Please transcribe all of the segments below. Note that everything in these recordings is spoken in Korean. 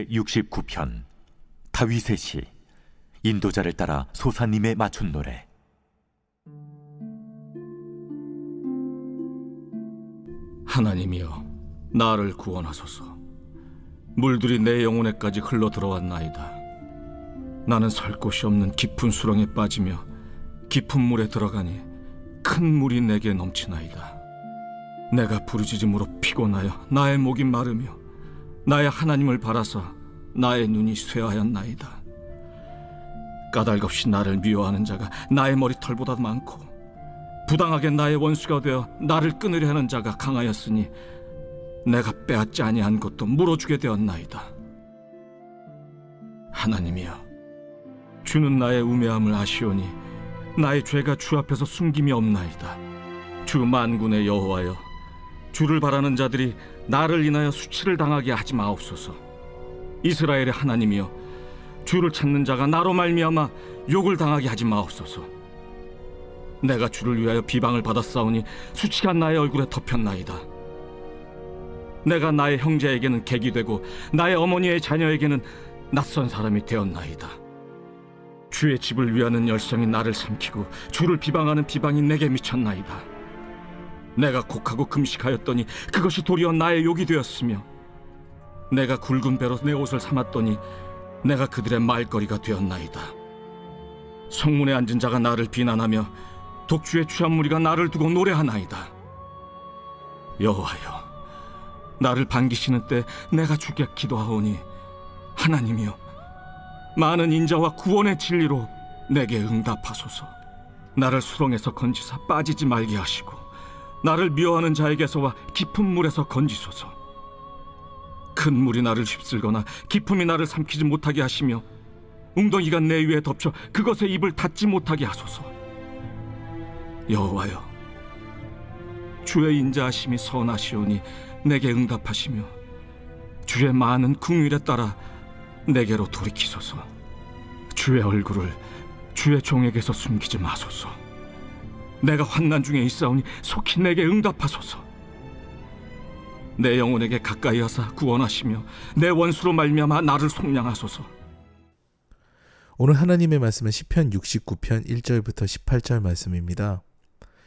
제69편 다윗의 시. 인도자를 따라 소사님의 맞춘 노래. 하나님이여, 나를 구원하소서. 물들이 내 영혼에까지 흘러 들어왔나이다. 나는 살 곳이 없는 깊은 수렁에 빠지며 깊은 물에 들어가니 큰 물이 내게 넘치나이다. 내가 부르짖음으로 피곤하여 나의 목이 마르며 나의 하나님을 바라사 나의 눈이 쇠하였나이다. 까닭없이 나를 미워하는 자가 나의 머리털보다 많고 부당하게 나의 원수가 되어 나를 끊으려 하는 자가 강하였으니 내가 빼앗지 아니한 것도 물어주게 되었나이다. 하나님이여, 주는 나의 우매함을 아시오니 나의 죄가 주 앞에서 숨김이 없나이다. 주 만군의 여호와여, 주를 바라는 자들이 나를 인하여 수치를 당하게 하지 마옵소서. 이스라엘의 하나님이여, 주를 찾는 자가 나로 말미암아 욕을 당하게 하지 마옵소서. 내가 주를 위하여 비방을 받았사오니 수치가 나의 얼굴에 덮였나이다. 내가 나의 형제에게는 객이 되고 나의 어머니의 자녀에게는 낯선 사람이 되었나이다. 주의 집을 위하는 열성이 나를 삼키고 주를 비방하는 비방이 내게 미쳤나이다. 내가 곡하고 금식하였더니 그것이 도리어 나의 욕이 되었으며 내가 굵은 배로 내 옷을 삼았더니 내가 그들의 말거리가 되었나이다. 성문에 앉은 자가 나를 비난하며 독주의 취한 무리가 나를 두고 노래하나이다. 여호와여, 나를 반기시는 때 내가 주께 기도하오니 하나님이여, 많은 인자와 구원의 진리로 내게 응답하소서. 나를 수렁에서 건지사 빠지지 말게 하시고 나를 미워하는 자에게서와 깊은 물에서 건지소서. 큰 물이 나를 휩쓸거나 깊음이 나를 삼키지 못하게 하시며 웅덩이가 내 위에 덮쳐 그것에 입을 닫지 못하게 하소서. 여호와여, 주의 인자하심이 선하시오니 내게 응답하시며 주의 많은 긍휼에 따라 내게로 돌이키소서. 주의 얼굴을 주의 종에게서 숨기지 마소서. 내가 환난 중에 있사오니 속히 내게 응답하소서. 내 영혼에게 가까이 하사 구원하시며 내 원수로 말미암아 나를 속량하소서. 오늘 하나님의 말씀은 시편 69편 1절부터 18절 말씀입니다.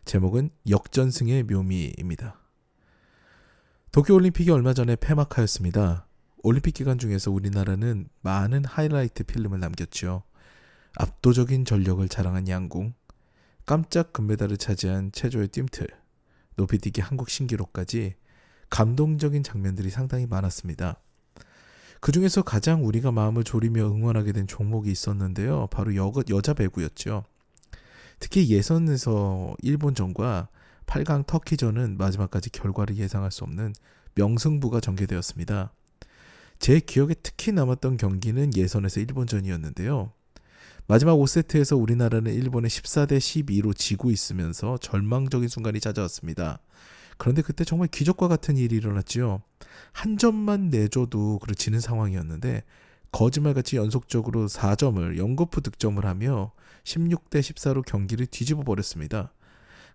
제목은 역전승의 묘미입니다. 도쿄올림픽이 얼마 전에 폐막하였습니다. 올림픽 기간 중에서 우리나라는 많은 하이라이트 필름을 남겼죠. 압도적인 전력을 자랑한 양궁, 깜짝 금메달을 차지한 체조의 뜀틀, 높이뛰기 한국 신기록까지 감동적인 장면들이 상당히 많았습니다. 그 중에서 가장 우리가 마음을 졸이며 응원하게 된 종목이 있었는데요. 바로 여자 배구였죠. 특히 예선에서 일본전과 8강 터키전은 마지막까지 결과를 예상할 수 없는 명승부가 전개되었습니다. 제 기억에 특히 남았던 경기는 예선에서 일본전이었는데요. 마지막 5세트에서 우리나라는 일본에 14대 12로 지고 있으면서 절망적인 순간이 찾아왔습니다. 그런데 그때 정말 기적과 같은 일이 일어났지요. 한 점만 내줘도 지는 상황이었는데 거짓말같이 연속적으로 4점을 연거푸 득점을 하며 16대 14로 경기를 뒤집어 버렸습니다.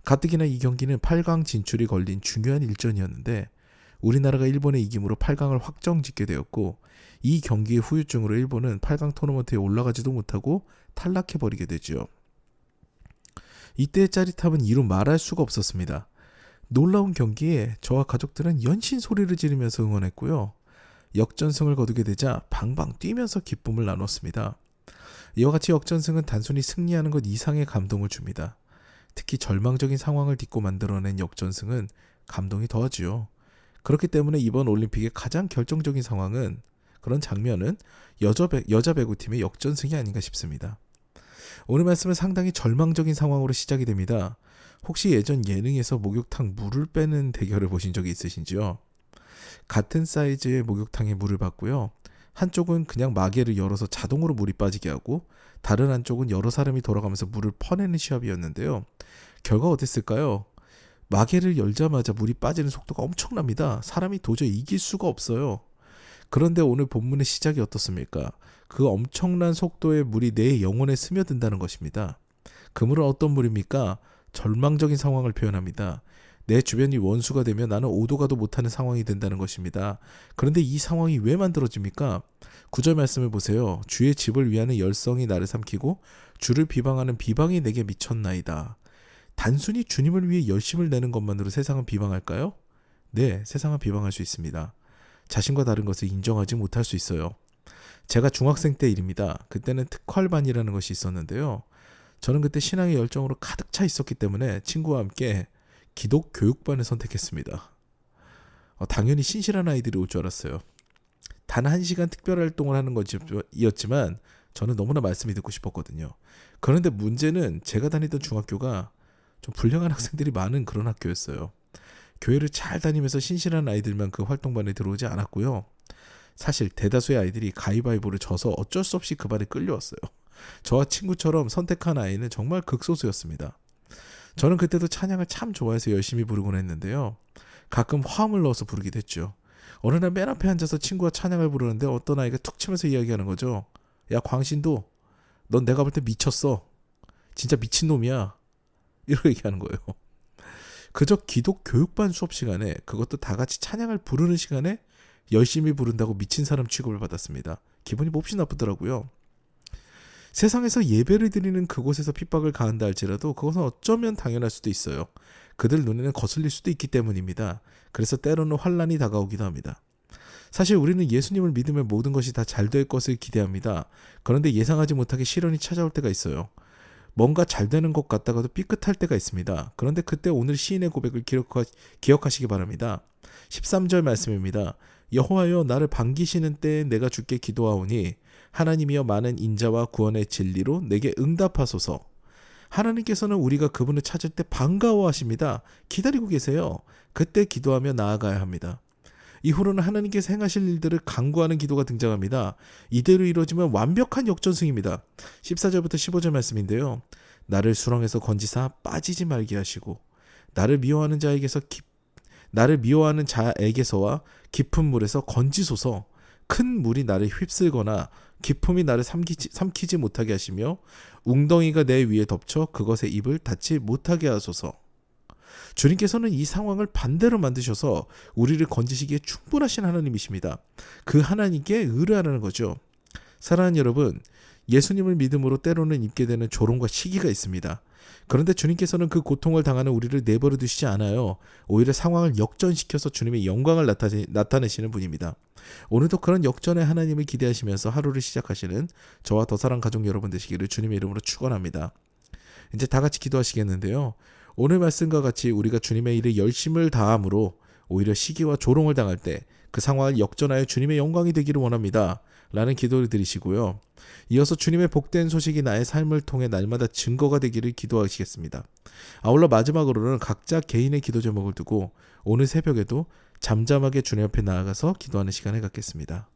가뜩이나 이 경기는 8강 진출이 걸린 중요한 일전이었는데 우리나라가 일본의 이김으로 8강을 확정짓게 되었고 이 경기의 후유증으로 일본은 8강 토너먼트에 올라가지도 못하고 탈락해버리게 되죠. 이때의 짜릿함은 이루 말할 수가 없었습니다. 놀라운 경기에 저와 가족들은 연신 소리를 지르면서 응원했고요. 역전승을 거두게 되자 방방 뛰면서 기쁨을 나눴습니다. 이와 같이 역전승은 단순히 승리하는 것 이상의 감동을 줍니다. 특히 절망적인 상황을 딛고 만들어낸 역전승은 감동이 더하지요. 그렇기 때문에 이번 올림픽의 가장 결정적인 상황은 그런 장면은 여자 배구팀의 역전승이 아닌가 싶습니다. 오늘 말씀은 상당히 절망적인 상황으로 시작이 됩니다. 혹시 예전 예능에서 목욕탕 물을 빼는 대결을 보신 적이 있으신지요? 같은 사이즈의 목욕탕에 물을 받고요. 한쪽은 그냥 마개를 열어서 자동으로 물이 빠지게 하고 다른 한쪽은 여러 사람이 돌아가면서 물을 퍼내는 시합이었는데요. 결과가 어땠을까요? 마개를 열자마자 물이 빠지는 속도가 엄청납니다. 사람이 도저히 이길 수가 없어요. 그런데 오늘 본문의 시작이 어떻습니까? 그 엄청난 속도의 물이 내 영혼에 스며든다는 것입니다. 그 물은 어떤 물입니까? 절망적인 상황을 표현합니다. 내 주변이 원수가 되면 나는 오도 가도 못하는 상황이 된다는 것입니다. 그런데 이 상황이 왜 만들어집니까? 9절 말씀을 보세요. 주의 집을 위하는 열성이 나를 삼키고 주를 비방하는 비방이 내게 미쳤나이다. 단순히 주님을 위해 열심을 내는 것만으로 세상은 비방할까요? 네, 세상은 비방할 수 있습니다. 자신과 다른 것을 인정하지 못할 수 있어요. 제가 중학생 때 일입니다. 그때는 특활반이라는 것이 있었는데요. 저는 그때 신앙의 열정으로 가득 차 있었기 때문에 친구와 함께 기독 교육반을 선택했습니다. 당연히 신실한 아이들이 올 줄 알았어요. 단 1시간 특별 활동을 하는 것이었지만 저는 너무나 말씀이 듣고 싶었거든요. 그런데 문제는 제가 다니던 중학교가 좀 불량한 학생들이 많은 그런 학교였어요. 교회를 잘 다니면서 신실한 아이들만 그 활동반에 들어오지 않았고요. 사실 대다수의 아이들이 가위바위보를 져서 어쩔 수 없이 그 반에 끌려왔어요. 저와 친구처럼 선택한 아이는 정말 극소수였습니다. 저는 그때도 찬양을 참 좋아해서 열심히 부르곤 했는데요. 가끔 화음을 넣어서 부르기도 했죠. 어느 날 맨 앞에 앉아서 친구가 찬양을 부르는데 어떤 아이가 툭 치면서 이야기하는 거죠. 야 광신도, 넌 내가 볼 때 미쳤어. 진짜 미친놈이야. 이렇게 얘기하는 거예요. 그저 기독 교육반 수업 시간에, 그것도 다 같이 찬양을 부르는 시간에 열심히 부른다고 미친 사람 취급을 받았습니다. 기분이 몹시 나쁘더라고요. 세상에서 예배를 드리는 그곳에서 핍박을 가한다 할지라도 그것은 어쩌면 당연할 수도 있어요. 그들 눈에는 거슬릴 수도 있기 때문입니다. 그래서 때로는 환란이 다가오기도 합니다. 사실 우리는 예수님을 믿으면 모든 것이 다 잘 될 것을 기대합니다. 그런데 예상하지 못하게 시련이 찾아올 때가 있어요. 뭔가 잘 되는 것 같다가도 삐끗할 때가 있습니다. 그런데 그때 오늘 시인의 고백을 기억하시기 바랍니다. 13절 말씀입니다. 여호와여 나를 반기시는 때에 내가 주께 기도하오니 하나님이여 많은 인자와 구원의 진리로 내게 응답하소서. 하나님께서는 우리가 그분을 찾을 때 반가워하십니다. 기다리고 계세요. 그때 기도하며 나아가야 합니다. 이후로는 하나님께서 행하실 일들을 간구하는 기도가 등장합니다. 이대로 이루어지면 완벽한 역전승입니다. 14절부터 15절 말씀인데요. 나를 수렁에서 건지사 빠지지 말게 하시고 나를 미워하는 자에게서와 깊은 물에서 건지소서. 큰 물이 나를 휩쓸거나 기품이 나를 삼키지 못하게 하시며 웅덩이가 내 위에 덮쳐 그것의 입을 닫지 못하게 하소서. 주님께서는 이 상황을 반대로 만드셔서 우리를 건지시기에 충분하신 하나님이십니다. 그 하나님께 의뢰하라는 거죠. 사랑하는 여러분, 예수님을 믿음으로 때로는 입게 되는 조롱과 시기가 있습니다. 그런데 주님께서는 그 고통을 당하는 우리를 내버려 두시지 않아요. 오히려 상황을 역전시켜서 주님의 영광을 나타내시는 분입니다. 오늘도 그런 역전의 하나님을 기대하시면서 하루를 시작하시는 저와 더 사랑 가족 여러분 되시기를 주님의 이름으로 축원합니다. 이제 다 같이 기도하시겠는데요. 오늘 말씀과 같이 우리가 주님의 일에 열심을 다함으로 오히려 시기와 조롱을 당할 때 그 상황을 역전하여 주님의 영광이 되기를 원합니다. 라는 기도를 드리시고요. 이어서 주님의 복된 소식이 나의 삶을 통해 날마다 증거가 되기를 기도하시겠습니다. 아울러 마지막으로는 각자 개인의 기도 제목을 두고 오늘 새벽에도 잠잠하게 주님 앞에 나아가서 기도하는 시간을 갖겠습니다.